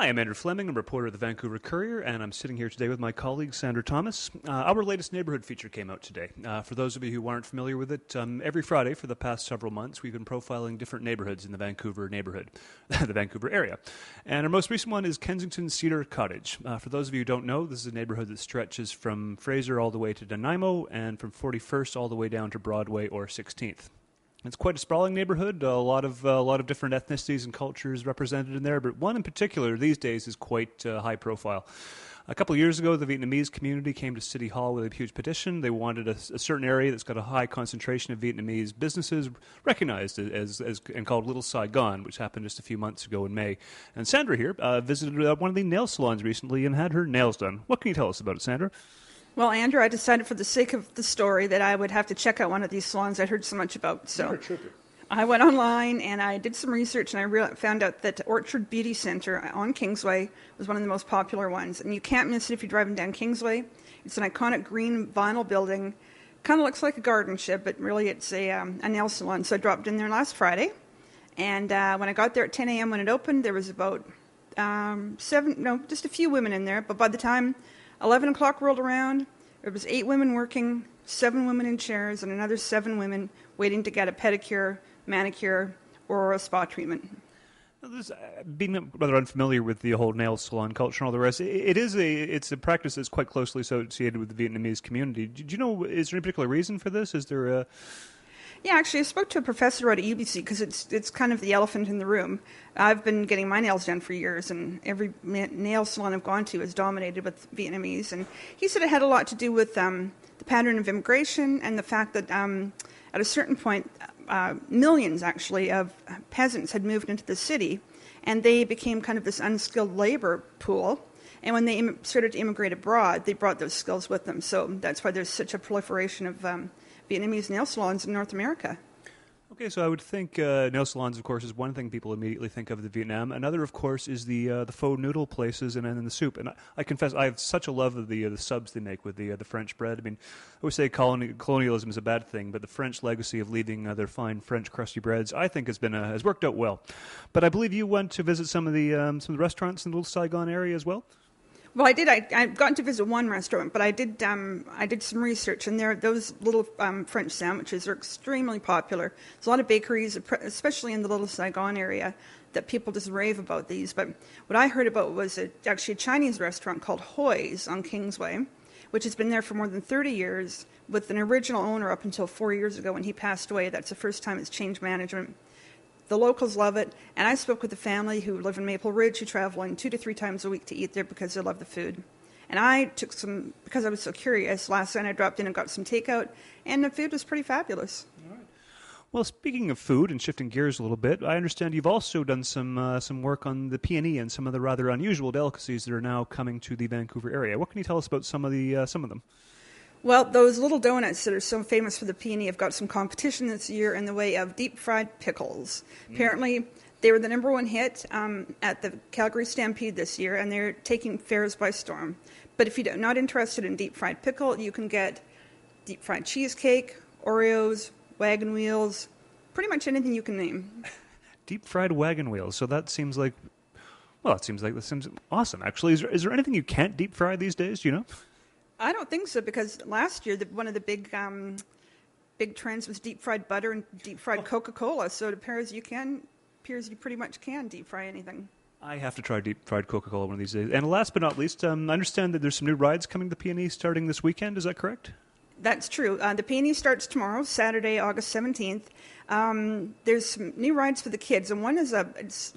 Hi, I'm Andrew Fleming, I'm a reporter at the Vancouver Courier, and I'm sitting here today with my colleague Sandra Thomas. Our latest neighborhood feature came out today. For those of you who aren't familiar with it, every Friday for the past several months, we've been profiling different neighborhoods in the Vancouver neighborhood, the Vancouver area. And our most recent one is Kensington Cedar Cottage. For those of you who don't know, this is a neighborhood that stretches from Fraser all the way to Nanaimo and from 41st all the way down to Broadway or 16th. It's quite a sprawling neighborhood, a lot of different ethnicities and cultures represented in there, but one in particular these days is quite high profile. A couple of years ago, the Vietnamese community came to City Hall with a huge petition. They wanted a certain area that's got a high concentration of Vietnamese businesses recognized as and called Little Saigon, which happened just a few months ago in May. And Sandra here visited one of the nail salons recently and had her nails done. What can you tell us about it, Sandra? Well, Andrew, I decided for the sake of the story that I would have to check out one of these salons I'd heard so much about. So I went online and I did some research and I found out that Orchard Beauty Center on Kingsway was one of the most popular ones. And you can't miss it if you're driving down Kingsway. It's an iconic green vinyl building. Kind of looks like a garden shed, but really it's a nail salon. So I dropped in there last Friday. And when I got there at 10 a.m. when it opened, there was about just a few women in there. But by the time 11 o'clock rolled around, there was 8 women working, 7 women in chairs, and another 7 women waiting to get a pedicure, manicure, or a spa treatment. Being rather unfamiliar with the whole nail salon culture and all the rest, it's a practice that's quite closely associated with the Vietnamese community. Do you know, is there any particular reason for this? Is there a... Yeah, actually, I spoke to a professor out at UBC because it's kind of the elephant in the room. I've been getting my nails done for years, and every nail salon I've gone to is dominated with Vietnamese. And he said it had a lot to do with the pattern of immigration and the fact that at a certain point, millions, actually, of peasants had moved into the city, and they became kind of this unskilled labor pool. And when they started to immigrate abroad, they brought those skills with them. So that's why there's such a proliferation of Vietnamese nail salons in North America. Okay, so I would think nail salons, of course, is one thing people immediately think of Vietnam. Another, of course, is the faux noodle places and the soup. And I confess, I have such a love of the subs they make with the French bread. I mean, I always say colonialism is a bad thing, but the French legacy of leaving their fine French crusty breads, I think, has worked out well. But I believe you went to visit some of the restaurants in the Little Saigon area as well. Well, I did. I got to visit one restaurant, but I did some research, and those little French sandwiches are extremely popular. There's a lot of bakeries, especially in the Little Saigon area, that people just rave about these. But what I heard about was actually a Chinese restaurant called Hoi's on Kingsway, which has been there for more than 30 years, with an original owner up until 4 years ago when he passed away. That's the first time it's changed management. The locals love it, and I spoke with a family who live in Maple Ridge who travel in 2 to 3 times a week to eat there because they love the food. And I took some, because I was so curious, last night I dropped in and got some takeout, and the food was pretty fabulous. All right. Well, speaking of food and shifting gears a little bit, I understand you've also done some work on the peony and some of the rather unusual delicacies that are now coming to the Vancouver area. What can you tell us about some of them? Well, those little donuts that are so famous for the peony have got some competition this year in the way of deep-fried pickles. Apparently, they were the number 1 hit at the Calgary Stampede this year, and they're taking fairs by storm. But if you're not interested in deep-fried pickle, you can get deep-fried cheesecake, Oreos, wagon wheels, pretty much anything you can name. Deep-fried wagon wheels. So that seems like, this seems awesome, actually. Is there anything you can't deep-fry these days, do you know? I don't think so, because last year one of the big trends was deep-fried butter and deep-fried Coca-Cola. So it appears you pretty much can deep-fry anything. I have to try deep-fried Coca-Cola one of these days. And last but not least, I understand that there's some new rides coming to the P&E starting this weekend. Is that correct? That's true. The P&E starts tomorrow, Saturday, August 17th. There's some new rides for the kids, and one is it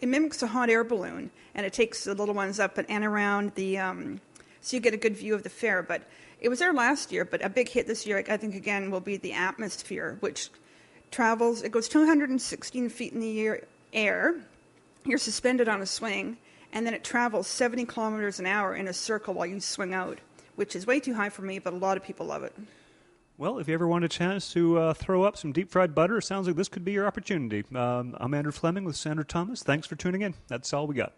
mimics a hot air balloon, and it takes the little ones up and around the... so you get a good view of the fair. But it was there last year, but a big hit this year, I think, again, will be the Atmosphere, which it goes 216 feet in the air. You're suspended on a swing, and then it travels 70 kilometers an hour in a circle while you swing out, which is way too high for me, but a lot of people love it. Well, if you ever want a chance to throw up some deep-fried butter, it sounds like this could be your opportunity. I'm Andrew Fleming with Sandra Thomas. Thanks for tuning in. That's all we got.